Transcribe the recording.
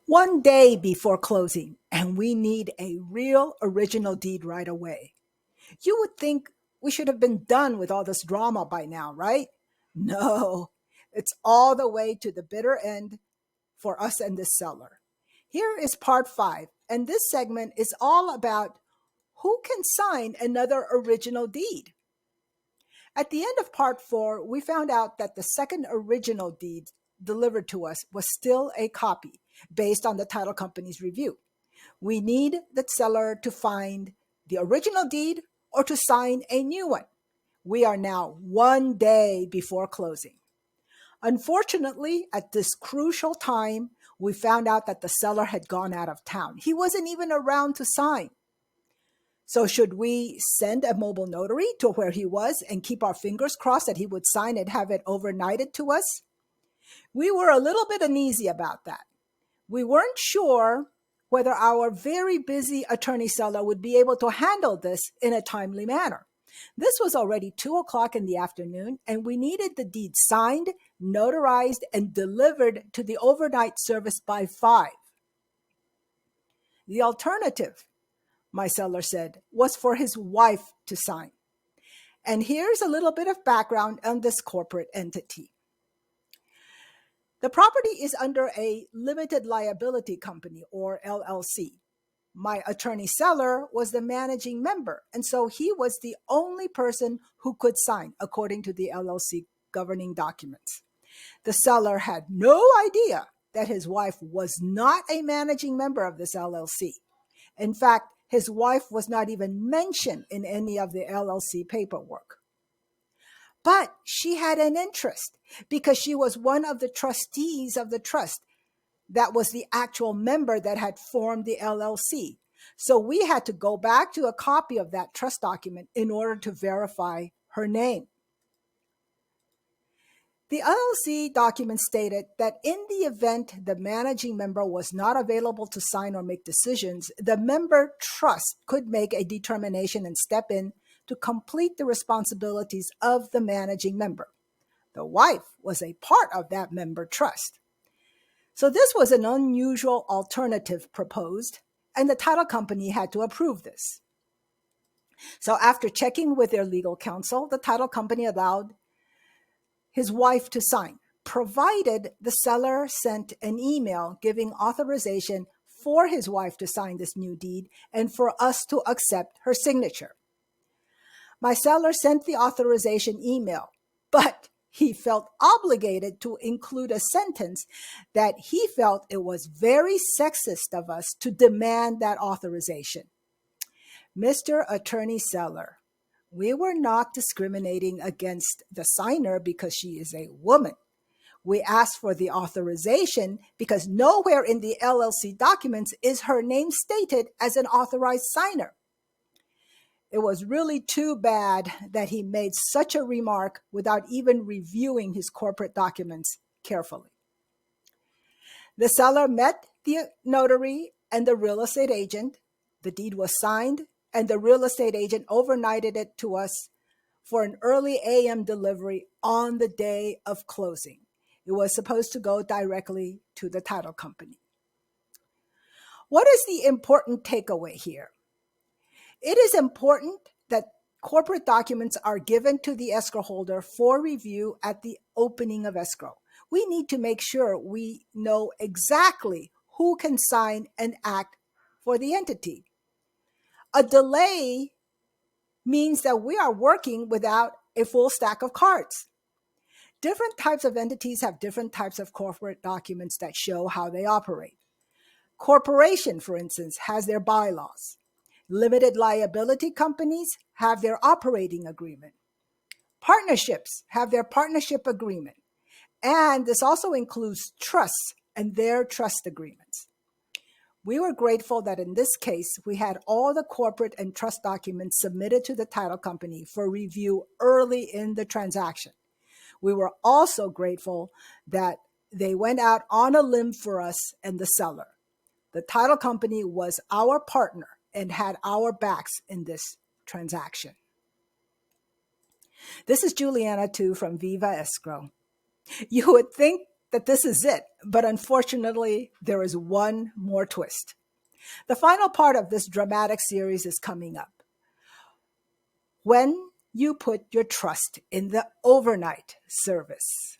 One day before closing, and we need a real original deed right away. You would think we should have been done with all this drama by now, right? No, it's all the way to the bitter end for us and this seller. Here is part five, and this segment is all about who can sign another original deed. At the end of part four, we found out that the second original deed delivered to us was still a copy based on the title company's review. We need the seller to find the original deed or to sign a new one. We are now one day before closing. Unfortunately, at this crucial time, we found out that the seller had gone out of town. He wasn't even around to sign. So should we send a mobile notary to where he was and keep our fingers crossed that he would sign and have it overnighted to us? We were a little bit uneasy about that. We weren't sure whether our very busy attorney seller would be able to handle this in a timely manner. This was already 2 o'clock in the afternoon, and we needed the deed signed, notarized, and delivered to the overnight service by 5. The alternative, my seller said, was for his wife to sign. And here's a little bit of background on this corporate entity. The property is under a limited liability company, or LLC. My attorney seller was the managing member, and so he was the only person who could sign according to the LLC governing documents. The seller had no idea that his wife was not a managing member of this LLC. In fact, his wife was not even mentioned in any of the LLC paperwork. But she had an interest because she was one of the trustees of the trust that was the actual member that had formed the LLC. So we had to go back to a copy of that trust document in order to verify her name. The LLC document stated that in the event the managing member was not available to sign or make decisions, the member trust could make a determination and step in to complete the responsibilities of the managing member. The wife was a part of that member trust. So this was an unusual alternative proposed, and the title company had to approve this. So after checking with their legal counsel, the title company allowed his wife to sign, provided the seller sent an email giving authorization for his wife to sign this new deed and for us to accept her signature. My seller sent the authorization email, but he felt obligated to include a sentence that he felt it was very sexist of us to demand that authorization. Mr. Attorney Seller, we were not discriminating against the signer because she is a woman. We asked for the authorization because nowhere in the LLC documents is her name stated as an authorized signer. It was really too bad that he made such a remark without even reviewing his corporate documents carefully. The seller met the notary and the real estate agent. The deed was signed, and the real estate agent overnighted it to us for an early AM delivery on the day of closing. It was supposed to go directly to the title company. What is the important takeaway here? It is important that corporate documents are given to the escrow holder for review at the opening of escrow. We need to make sure we know exactly who can sign and act for the entity. A delay means that we are working without a full stack of cards. Different types of entities have different types of corporate documents that show how they operate. Corporation, for instance, has their bylaws. Limited liability companies have their operating agreement. Partnerships have their partnership agreement. And this also includes trusts and their trust agreements. We were grateful that in this case, we had all the corporate and trust documents submitted to the title company for review early in the transaction. We were also grateful that they went out on a limb for us and the seller. The title company was our partner and had our backs in this transaction. This is Juliana Tu from Viva Escrow. You would think that this is it, but unfortunately, there is one more twist. The final part of this dramatic series is coming up. When you put your trust in the overnight service.